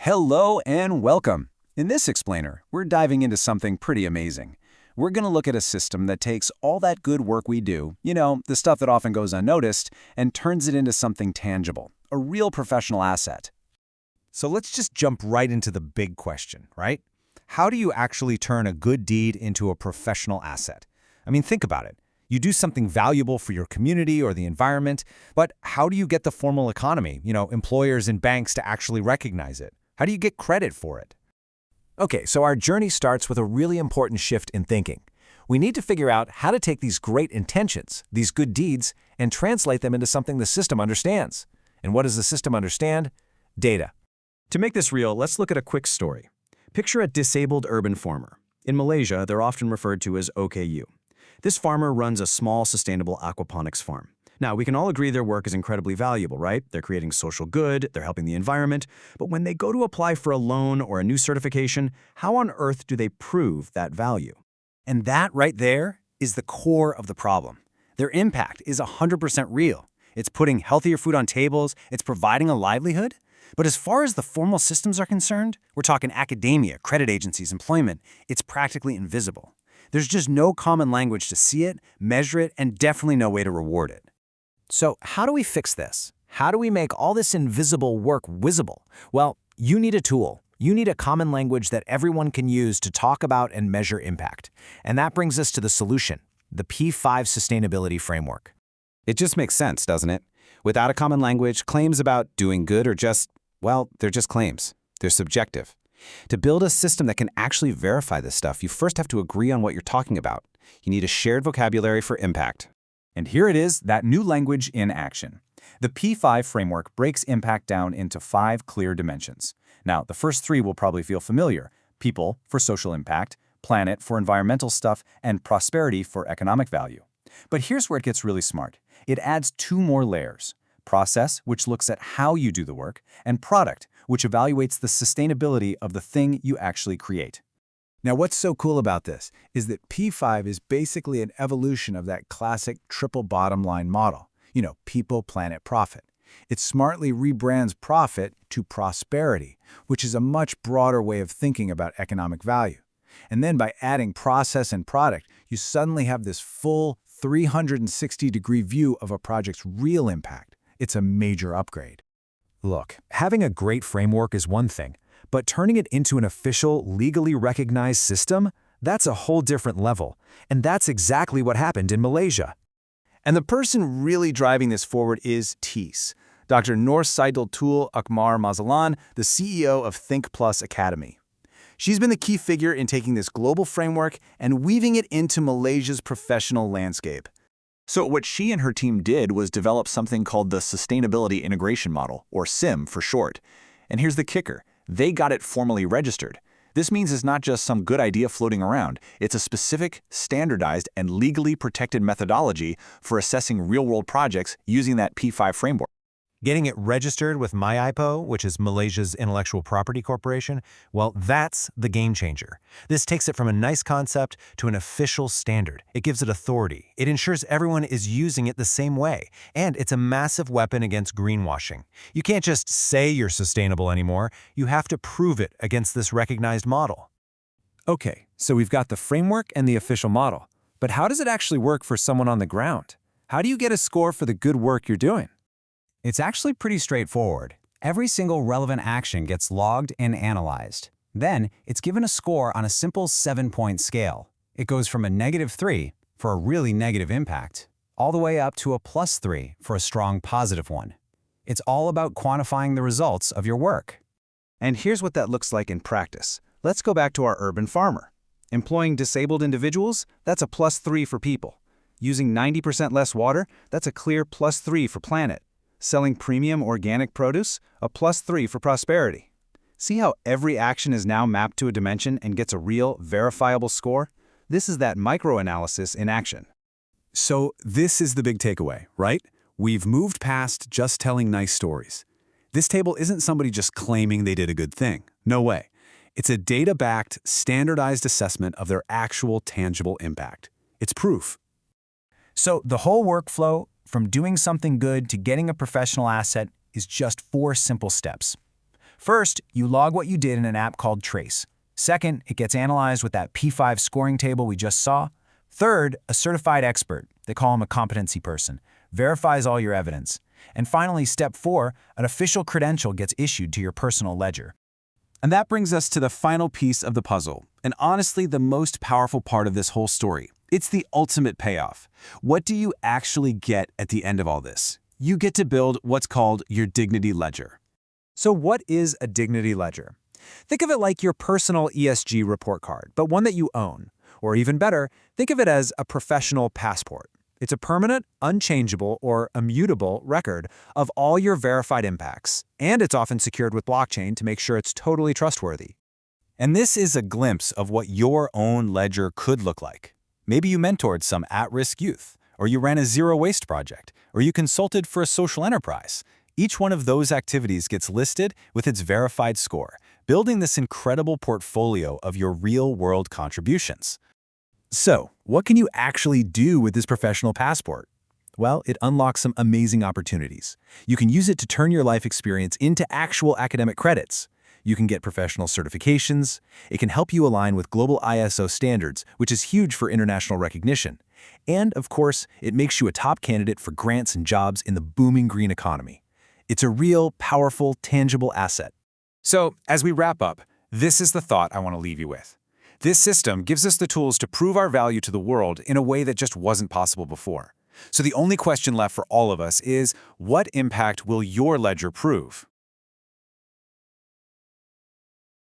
Hello and welcome. In this explainer, we're diving into something pretty amazing. We're going to look at a system that takes all that good work we do, the stuff that often goes unnoticed, and turns it into something tangible, a real professional asset. So let's just jump right into the big question, right? How do you actually turn a good deed into a professional asset? I mean, think about it. You do something valuable for your community or the environment, but how do you get the formal economy, employers and banks to actually recognize it? How do you get credit for it? Okay, so our journey starts with a really important shift in thinking. We need to figure out how to take these great intentions, these good deeds, and translate them into something the system understands. And what does the system understand? Data. To make this real, let's look at a quick story. Picture a disabled urban farmer. In Malaysia, they're often referred to as OKU. This farmer runs a small, sustainable aquaponics farm. Now, we can all agree their work is incredibly valuable, right? They're creating social good, they're helping the environment, but when they go to apply for a loan or a new certification, how on earth do they prove that value? And that right there is the core of the problem. Their impact is 100% real. It's putting healthier food on tables, it's providing a livelihood. But as far as the formal systems are concerned, we're talking academia, credit agencies, employment, it's practically invisible. There's just no common language to see it, measure it, and definitely no way to reward it. So how do we fix this? How do we make all this invisible work visible? Well, you need a tool. You need a common language that everyone can use to talk about and measure impact. And that brings us to the solution, the P5 Sustainability Framework. It just makes sense, doesn't it? Without a common language, claims about doing good are just, well, they're just claims. They're subjective. To build a system that can actually verify this stuff, you first have to agree on what you're talking about. You need a shared vocabulary for impact. And here it is, that new language in action. The P5 framework breaks impact down into 5 clear dimensions. Now, the first 3 will probably feel familiar: people for social impact, planet for environmental stuff, and prosperity for economic value. But here's where it gets really smart. It adds 2 more layers: process, which looks at how you do the work, and product, which evaluates the sustainability of the thing you actually create. Now, what's so cool about this is that P5 is basically an evolution of that classic triple bottom line model. People, planet, profit. It smartly rebrands profit to prosperity, which is a much broader way of thinking about economic value. And then by adding process and product, you suddenly have this full 360-degree view of a project's real impact. It's a major upgrade. Look, having a great framework is one thing, but turning it into an official, legally recognized system, that's a whole different level. And that's exactly what happened in Malaysia. And the person really driving this forward is TIS, Dr. Norsaidatul Akmar Mazelan, the CEO of Think Plus Academy. She's been the key figure in taking this global framework and weaving it into Malaysia's professional landscape. So what she and her team did was develop something called the Sustainability Integration Model, or SIM for short. And here's the kicker. They got it formally registered. This means it's not just some good idea floating around. It's a specific, standardized, and legally protected methodology for assessing real-world projects using that P5 framework. Getting it registered with MyIPO, which is Malaysia's intellectual property corporation, well, that's the game changer. This takes it from a nice concept to an official standard. It gives it authority. It ensures everyone is using it the same way. And it's a massive weapon against greenwashing. You can't just say you're sustainable anymore. You have to prove it against this recognized model. Okay, so we've got the framework and the official model. But how does it actually work for someone on the ground? How do you get a score for the good work you're doing? It's actually pretty straightforward. Every single relevant action gets logged and analyzed. Then, it's given a score on a simple 7-point scale. It goes from a -3 for a really negative impact, all the way up to a +3 for a strong positive one. It's all about quantifying the results of your work. And here's what that looks like in practice. Let's go back to our urban farmer. Employing disabled individuals, that's a +3 for people. Using 90% less water, that's a clear +3 for planet. Selling premium organic produce, a +3 for prosperity. See how every action is now mapped to a dimension and gets a real, verifiable score? This is that microanalysis in action. So this is the big takeaway, right? We've moved past just telling nice stories. This table isn't somebody just claiming they did a good thing. No way. It's a data-backed, standardized assessment of their actual tangible impact. It's proof. So the whole workflow, from doing something good to getting a professional asset, is just 4 simple steps. First, you log what you did in an app called Trace. Second, it gets analyzed with that P5 scoring table we just saw. Third, a certified expert, they call him a competency person, verifies all your evidence. And finally, step 4, an official credential gets issued to your personal ledger. And that brings us to the final piece of the puzzle, and honestly the most powerful part of this whole story. It's the ultimate payoff. What do you actually get at the end of all this? You get to build what's called your Dignity Ledger. So what is a Dignity Ledger? Think of it like your personal ESG report card, but one that you own. Or even better, think of it as a professional passport. It's a permanent, unchangeable, or immutable record of all your verified impacts, and it's often secured with blockchain to make sure it's totally trustworthy. And this is a glimpse of what your own ledger could look like. Maybe you mentored some at-risk youth, or you ran a zero-waste project, or you consulted for a social enterprise. Each one of those activities gets listed with its verified score, building this incredible portfolio of your real-world contributions. So, what can you actually do with this professional passport? Well, it unlocks some amazing opportunities. You can use it to turn your life experience into actual academic credits. You can get professional certifications. It can help you align with global ISO standards, which is huge for international recognition. And, of course, it makes you a top candidate for grants and jobs in the booming green economy. It's a real, powerful, tangible asset. So, as we wrap up, this is the thought I want to leave you with. This system gives us the tools to prove our value to the world in a way that just wasn't possible before. So the only question left for all of us is, what impact will your ledger prove?